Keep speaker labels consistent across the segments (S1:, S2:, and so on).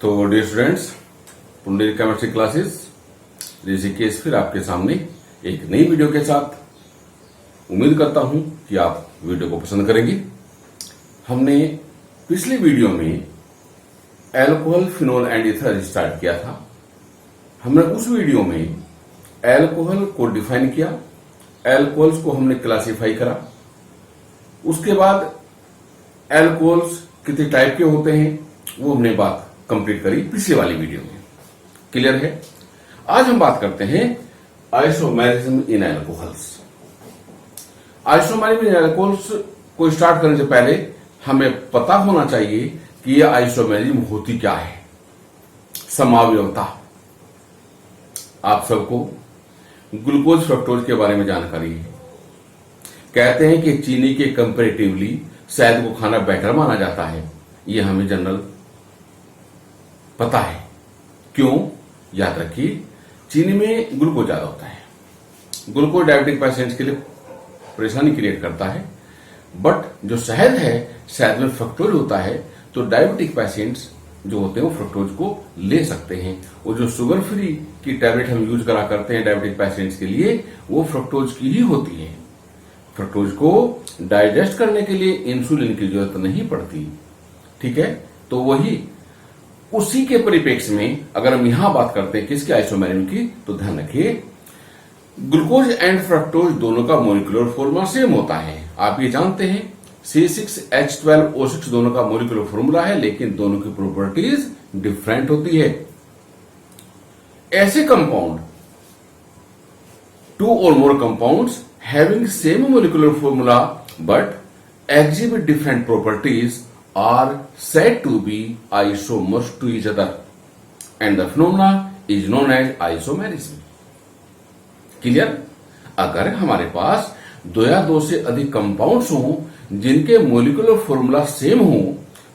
S1: तो dear students, Pundri chemistry classes Rishikesh फिर आपके सामने एक नई वीडियो के साथ। उम्मीद करता हूं कि आप वीडियो को पसंद करेंगे। हमने पिछली वीडियो में alcohol, phenol and ether start किया था। हमने उस वीडियो में अल्कोहल को डिफाइन किया, अल्कोहल्स को हमने क्लासिफाई करा। उसके बाद अल्कोहल्स कितने टाइप के होते हैं वो हमने बात कंप्लीट करी पिछली वाली वीडियो में। क्लियर है? आज हम बात करते हैं isomerism in alcohols. Isomerism in alcohols को स्टार्ट करने से पहले हमें पता होना चाहिए कि यह आइसोमेरिज्म होती क्या है। समावयवता। आप सबको ग्लूकोज फ्रक्टोज के बारे में जानकारी है। कहते हैं कि चीनी के कंपेरेटिवली शहद को खाना बेटर माना जाता है। यह हमें जनरल पता है। क्यों? याद रखिए, चीनी में ग्लूकोज ज्यादा होता है। ग्लूकोज डायबिटिक पेशेंट्स के लिए परेशानी क्रिएट करता है। बट जो शहद है, शहद में फ्रक्टोज होता है, तो डायबिटिक पेशेंट्स जो होते हैं वो फ्रक्टोज को ले सकते हैं। और जो शुगर फ्री की टैबलेट हम यूज करा करते हैं डायबिटिक पेशेंट्स के लिए, वो फ्रक्टोज की ही होती है। फ्रक्टोज को डाइजेस्ट करने के लिए इंसुलिन की जरूरत नहीं पड़ती। ठीक है? तो वही उसी के परिप्रेक्ष्य में अगर हम यहां बात करते हैं किसके आइसोमेरिज्म की, तो ध्यान रखिए ग्लूकोज एंड फ्रक्टोज दोनों का मोलिकुलर फॉर्मूला सेम होता है। आप ये जानते हैं C6H12O6 दोनों का मोलिकुलर फॉर्मूला है, लेकिन दोनों की प्रॉपर्टीज डिफरेंट होती है। ऐसे compound, two or more compounds having same molecular formula but exhibit different properties are said to be isomers to each other and the phenomena is known as isomerism. Clear? अगर हमारे पास दो या दो से अधिक कंपाउंड्स हों जिनके मोलिकुलर फॉर्मूला सेम हो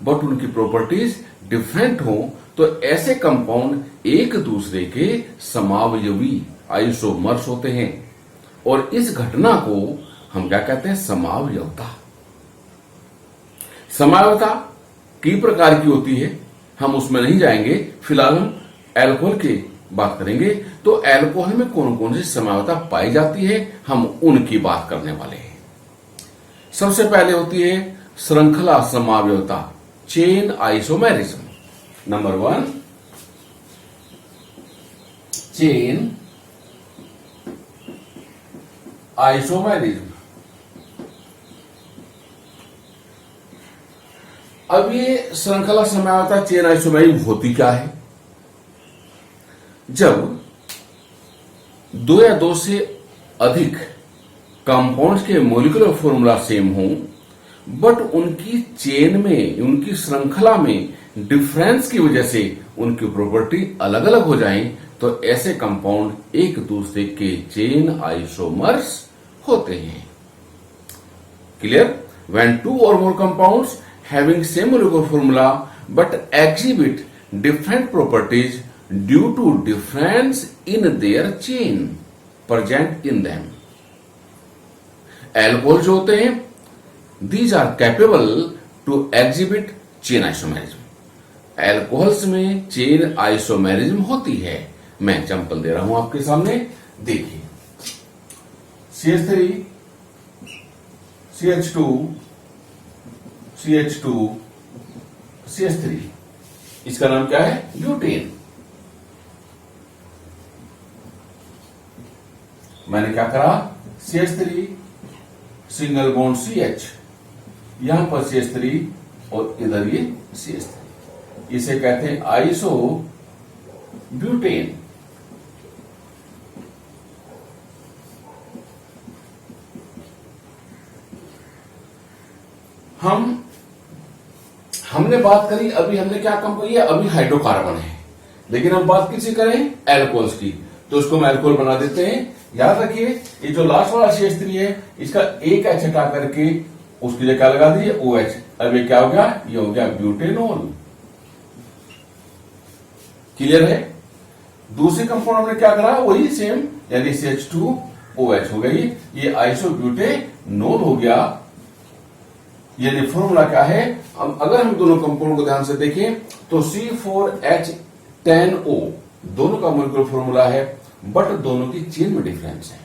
S1: बट उनकी प्रॉपर्टीज डिफरेंट हो, तो ऐसे कंपाउंड एक दूसरे के समावयवी आइसोमर्स होते हैं। और इस घटना को हम क्या कहते हैं? समावयवता। समावयवता कई प्रकार की होती है, हम उसमें नहीं जाएंगे। फिलहाल हम अल्कोहल की बात करेंगे। तो अल्कोहल में कौन कौन सी समावयवता पाई जाती है, हम उनकी बात करने वाले हैं। सबसे पहले होती है श्रृंखला समावयवता, chain isomerism. Number 1, chain isomerism. अब ये श्रृंखला समावयवता, चेन आइसोमेरिज्म होती क्या है? जब दो या दो से अधिक कंपाउंड्स के मोलिकुलर फॉर्मूला सेम हो बट उनकी चेन में, उनकी श्रृंखला में डिफरेंस की वजह से उनकी प्रॉपर्टी अलग अलग हो जाएं, तो ऐसे कंपाउंड एक दूसरे के चेन आइसोमर्स होते हैं। Clear? When to or more compounds having same molecular formula but exhibit different properties due to difference in their chain present in them. Alcohol जो होते हैं, these are capable to exhibit chain isomerism. Alcohols में chain isomerism होती है। मैं example दे रहा हूं आपके सामने, देखिए। CH3 CH2 CH2 CH3, इसका नाम क्या है? ब्यूटेन। मैंने क्या करा? CH3 सिंगल बॉन्ड CH, यहां पर CH3 और इधर ये CH3, इसे कहते हैं आइसो ब्यूटेन। हमने बात करी, अभी हमने क्या कम करी है? अभी हाइड्रोकार्बन है, लेकिन हम बात किसी करें? अल्कोहल्स की, तो उसको हम अल्कोहल बना देते हैं। याद रखिए, ये जो लास्ट वाला CH3 है, इसका एक H हटा करके उसकी जगह क्या लगा दी? OH। अब ये क्या हो गया? ये हो गया ब्यूटेनॉल। क्लियर है? दूसरे कंपाउंड हमने क्या करा? वही सेम, यानी CH2OH हो गई, ये आइसोब्यूटेनॉल हो गया। यानी फॉर्मूला क्या है, अगर हम दोनों कंपाउंड को ध्यान से देखें तो C4H10O दोनों का मोलिकुलर फॉर्मूला है, बट दोनों की चेन में डिफरेंस है।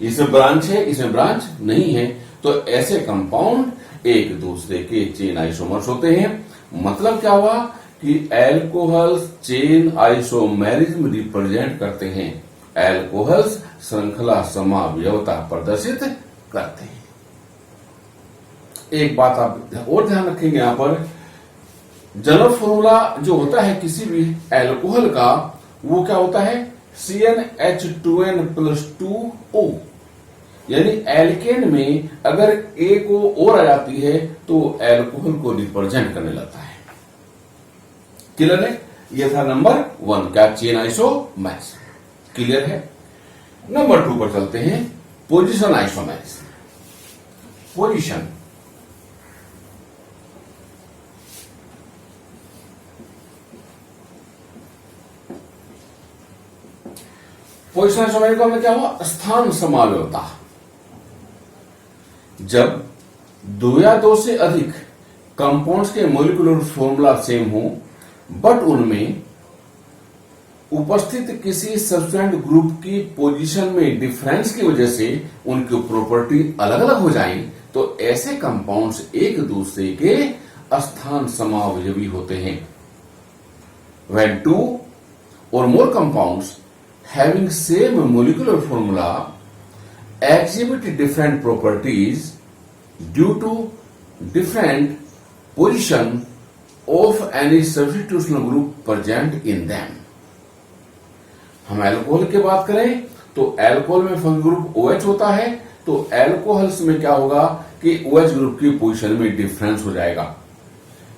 S1: इसमें ब्रांच है, इसमें ब्रांच नहीं है, तो ऐसे कंपाउंड एक दूसरे के चेन आइसोमर्स होते हैं। मतलब क्या हुआ कि एल्कोहल्स चेन आइसोमेरिज्म रिप्रेजेंट करते हैं, एल्कोहल्स श्रृंखला समावयवता प्रदर्शित करते हैं। एक बात आप और ध्यान रखेंगे, यहां पर जनरल फॉर्मूला जो होता है किसी भी एल्कोहल का, वो क्या होता है CnH2n+2O, यानी एल्केन में अगर एक और आ जाती है तो एल्कोहल को रिप्रेजेंट करने लगता है। क्लियर है? ये था नंबर 1 क्या, चेन आइसोमेरिज्म। क्लियर है? नंबर 2 पर चलते हैं, position isomerism. Position position isomerism में क्या हुआ, स्थान समावयवता। जब दो या दो से अधिक कंपाउंड्स के मोलिकुलर फॉर्मूला सेम हो, बट उनमें उपस्थित किसी सब्स्टिट्यूएंट ग्रुप की पोजीशन में डिफरेंस की वजह से उनकी प्रॉपर्टी अलग अलग हो जाए, तो ऐसे कंपाउंड्स एक दूसरे के स्थान समावयवी होते हैं। When two or more compounds having same molecular formula exhibit different properties due to different position of any substitutional group present in them। हम एल्कोहल की बात करें तो एल्कोहल में फंक्शनल ग्रुप OH होता है, तो एल्कोहल्स में क्या होगा कि OH ग्रुप की पोजीशन में डिफरेंस हो जाएगा।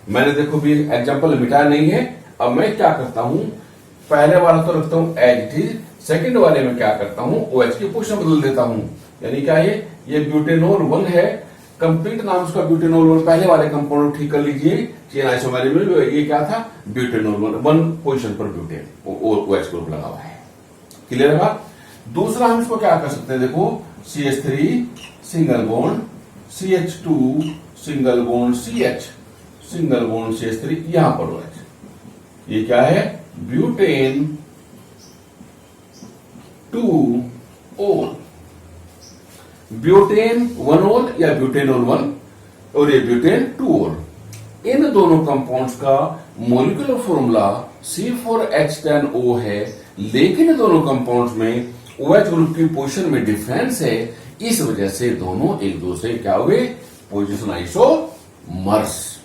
S1: मैंने देखो भी एग्जांपल मिटाया नहीं है, अब मैं क्या करता हूं, पहले वाला तो रखता हूं एज इट इज, सेकेंड वाले में क्या करता हूं, OH की पोजीशन बदल देता हूं। यानी क्या है, ये ब्यूटेनॉल 1 है, कंप्लीट नाम उसका ब्यूटेनॉल 1, पहले वाले कंपाउंड ठीक कर लीजिए, चेन आइसोमेरिज्म में ये क्या था, ब्यूटेनॉल 1 पोजीशन पर ब्यूटेन और OH ग्रुप लगा हुआ है। क्लियर है बात? दूसरा हम इसको क्या कर सकते हैं, देखो CH3 single bond CH2 single bond CH single bond CH3, यहां पर OH, ये क्या है, ब्यूटेन 2 ओल, ब्यूटेन 1 ओल या ब्यूटेनॉल 1 और ये ब्यूटेन 2 ओल। इन दोनों कंपाउंड्स का मोलिकुलर फॉर्मूला C4H10O है, लेकिन दोनों कंपाउंड्स में OH ग्रुप की पोजीशन में डिफरेंस है, इस वजह से दोनों एक दूसरे क्या हुए, position isomers.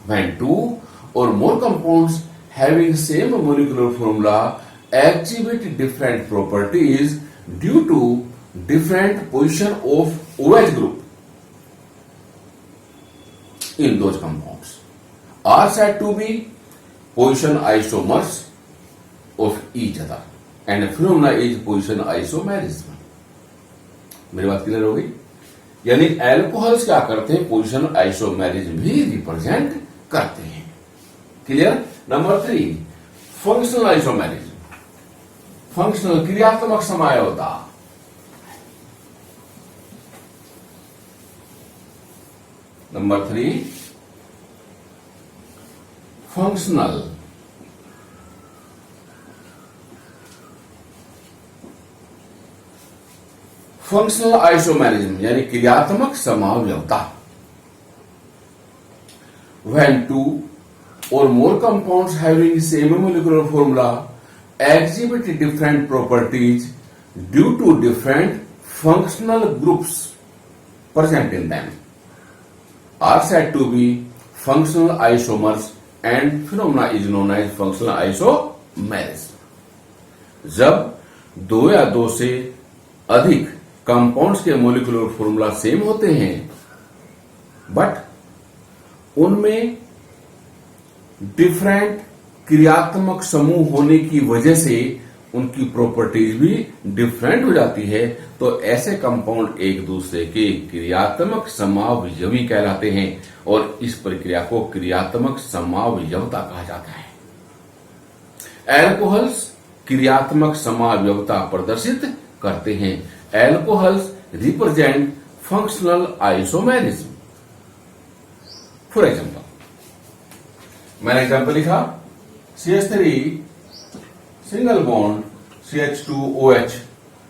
S1: When two or more compounds having same molecular formula exhibit different properties due to different position of OH group in those compounds are said to be position isomers of each other and phenomena is position isomerism। मेरी बात clear हो गई? यानी alcohols क्या करते हैं, position isomerism भी represent करते हैं। Clear? Number 3 functional isomerism. Functional क्रियात्मक समावयवता। नंबर 3 फंक्शनल फंक्शनल आइसोमेरिज्म यानी क्रियात्मक समावयवता। When two or more compounds having same molecular formula exhibit different properties due to different functional groups present in them are said to be functional isomers and phenomena is known as functional isomerism। जब दो या दो से अधिक compounds के molecular formula same होते हैं, but उनमें डिफरेंट क्रियात्मक समूह होने की वजह से उनकी प्रॉपर्टीज भी डिफरेंट हो जाती है, तो ऐसे कंपाउंड एक दूसरे के क्रियात्मक समावयवी कहलाते हैं और इस प्रक्रिया को क्रियात्मक समावयवता कहा जाता है। एल्कोहल्स क्रियात्मक समावयवता प्रदर्शित करते हैं। Alcohols represent functional isomerism. For example मैंने एग्जाम्पल लिखा CH3 सिंगल बॉन्ड CH2OH,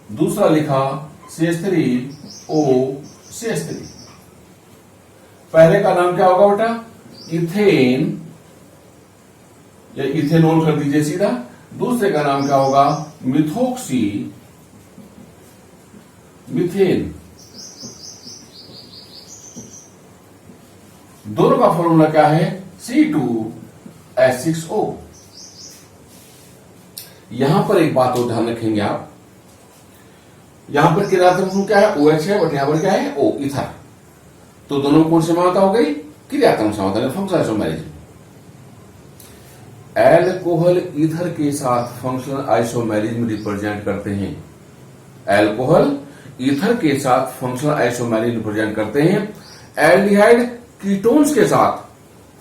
S1: दूसरा लिखा CH3O CH3। पहले का नाम क्या होगा बेटा? इथेन या इथेनॉल कर दीजिए सीधा। दूसरे का नाम क्या होगा? Methoxy methane. दोनों का फॉर्मूला क्या है? C2H6O। यहां पर एक बात और ध्यान रखेंगे आप, यहां पर क्रियात्मक समूह क्या है? OH है, और यहां पर क्या है? O, ether. तो दोनों में कौन सी समानता हो गई? क्रियात्मक समानता, फंक्शनल आइसोमेरिज्म। एल्कोहल ईथर के साथ फंक्शनल आइसोमेरिज्म रिप्रेजेंट करते हैं। एल्कोहल ईथर के साथ फंक्शनल आइसोमेरिज्म रिप्रेजेंट करते हैं। एल्डिहाइड कीटोन्स के साथ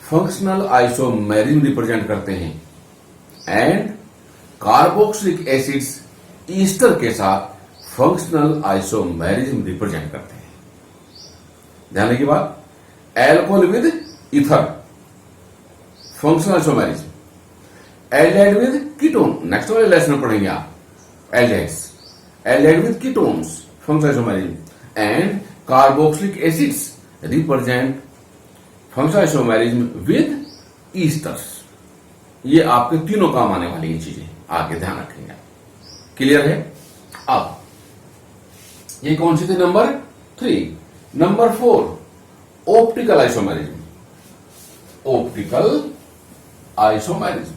S1: फंक्शनल आइसोमेरिज्म रिप्रेजेंट करते हैं। एंड कार्बोक्सिलिक एसिड्स ईस्टर के साथ फंक्शनल आइसोमेरिज्म रिप्रेजेंट करते हैं। ध्यान की बात, alcohol with ether functional isomerism, aldehyde with ketone, next वाले लेसन में पढ़ेंगे आप aldehydes, aldehyde with ketones functional isomerism, and carboxylic acids represent functional isomerism with esters. ये आपके तीनों काम आने वाली ये चीजें, आगे ध्यान रखेंगे। क्लियर है? अब ये कौन सी थी? Number 3। Number 4 optical isomerism. Optical isomerism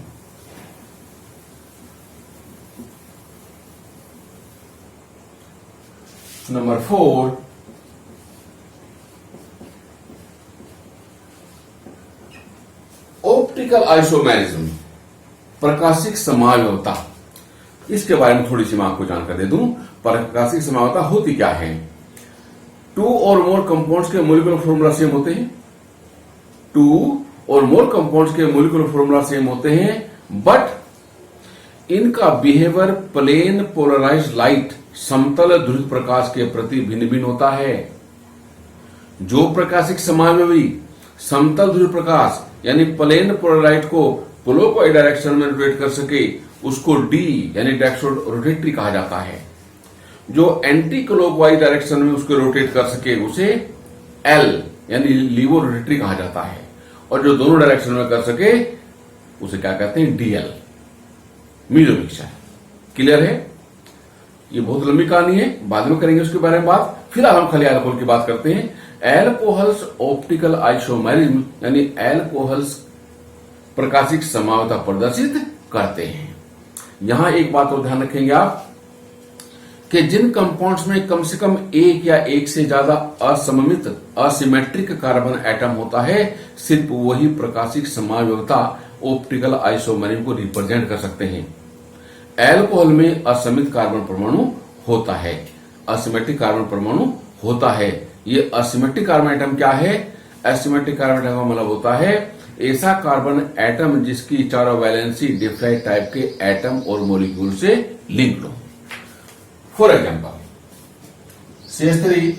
S1: number 4 optical isomerism, प्रकाशिक समावयवता। इसके बारे में थोड़ी सी मैं आपको जानकारी दे दूं। प्रकाशिक समावयवता होती क्या है? 2 और मोर कंपाउंड्स के मॉलिक्यूलर फॉर्मूला सेम होते हैं। 2 और मोर कंपाउंड्स के मॉलिक्यूलर फॉर्मूला सेम होते हैं, बट इनका बिहेवियर प्लेन पोलराइज्ड लाइट, समतल ध्रुवित प्रकाश के प्रति भिन्न भिन्न होता है। जो प्रकाशिक समावयवी समतल ध्रुवित प्रकाश यानी प्लेन पोलराइट को क्लॉकवाइज डायरेक्शन में रोटेट कर सके, उसको डी यानी डेक्सो रोटेटरी कहा जाता है। जो एंटी क्लॉकवाइज डायरेक्शन में उसको रोटेट कर सके, उसे एल यानी लीवो रोटेटरी कहा जाता है। और जो दोनों डायरेक्शन में कर सके, उसे क्या कहते हैं? DL, meso mixture. क्लियर है? ये बहुत लंबी कहानी है, बाद में करेंगे उसके बारे में बात। फिलहाल हम खाली एल्कोहल की बात करते हैं। एल्कोहल्स ऑप्टिकल आइसोमेरिज्म यानी एल्कोहल्स प्रकाशिक समावयवता प्रदर्शित करते हैं। यहां एक बात और ध्यान रखेंगे आप कि जिन कंपाउंड्स में कम से कम एक या एक से ज्यादा असममित असिमेट्रिक कार्बन एटम होता है, सिर्फ वही प्रकाशिक समावयवता ऑप्टिकल आइसोमेरिज्म को रिप्रेजेंट कर सकते हैं। एल्कोहल में असमित कार्बन परमाणु होता है, असिमेट्रिक कार्बन परमाणु होता है। ये असिमेट्रिक कार्बन एटम क्या है? एसिमेट्रिक कार्बन एटम का मतलब होता है ऐसा कार्बन एटम जिसकी चारों वैलेंसी डिफरेंट टाइप के एटम और मॉलिक्यूल से लिंक्ड हो। For example CH3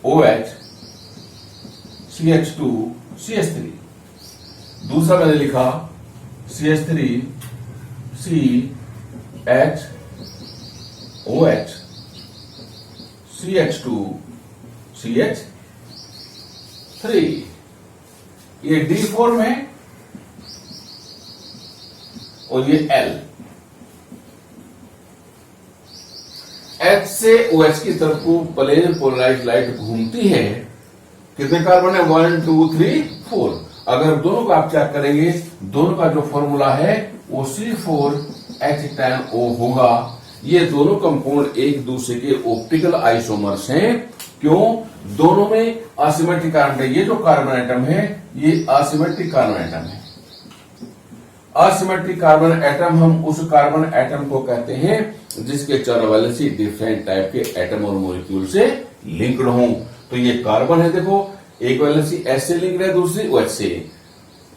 S1: CHOH CH2 CH3। दूसरा मैंने लिखा CH3 CHOH CH2 CH3। ये D फॉर्म है और ये L। H से OH की तरफ को प्लेन पोलराइज्ड लाइट घूमती है। कितने कार्बन है? 1 2 3 4। अगर दोनों को आप चेक करेंगे, दोनों का जो फॉर्मूला है वो C4H10O होगा। ये दोनों कंपाउंड एक दूसरे के ऑप्टिकल आइसोमर्स हैं। क्यों? दोनों में असिमेट्रिक कार्बन है। ये जो कार्बन एटम है ये असिमेट्रिक कार्बन एटम है। असिमेट्रिक कार्बन एटम, हम उस कार्बन एटम को कहते हैं जिसके चारों वैलेंसी डिफरेंट टाइप के एटम और मॉलिक्यूल से लिंक्ड हो। तो ये कार्बन है, देखो एक वैलेंसी S से लिंक्ड है, दूसरी OH से,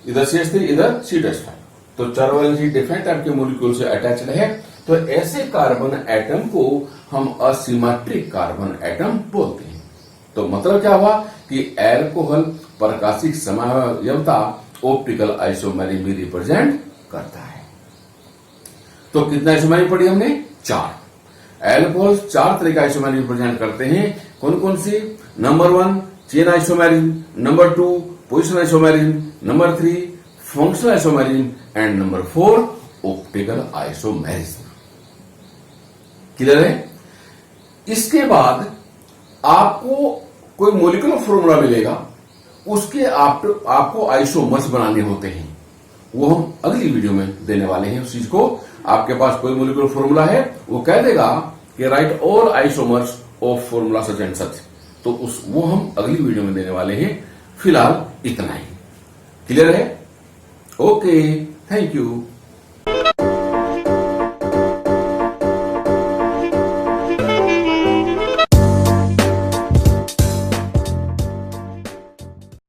S1: इधर CH3 इधर C2H5। तो चारों वैलेंसी डिफरेंट टाइप के मॉलिक्यूल से अटैच्ड है। तो ऐसे कार्बन एटम को हम असिमेट्रिक कार्बन एटम बोलते हैं। तो मतलब क्या हुआ कि एल्कोहल प्रकाशिक समावयवता ऑप्टिकल आइसोमेरिज्म भी रिप्रेजेंट करता है। तो कितना आइसोमेरिज्म पढ़ी हमने? 4। एल्कोहल 4 तरह का आइसोमेरिज्म रिप्रेजेंट करते हैं। कौन कौन सी? Number 1 chain isomerism, number 2 position isomerism, number 3 functional isomerism and number 4 optical isomerism. Clear है? इसके बाद आपको कोई मोलिकुलर फॉर्मूला मिलेगा, उसके आपको आइसोमर्स बनाने होते हैं। वो हम अगली वीडियो में देने वाले हैं उस चीज को। आपके पास कोई मोलिकुलर फॉर्मूला है, वो कह देगा कि right all isomers of formula such and such, तो वो हम अगली वीडियो में देने वाले हैं। फिलहाल इतना ही। क्लियर है? Okay, thank you.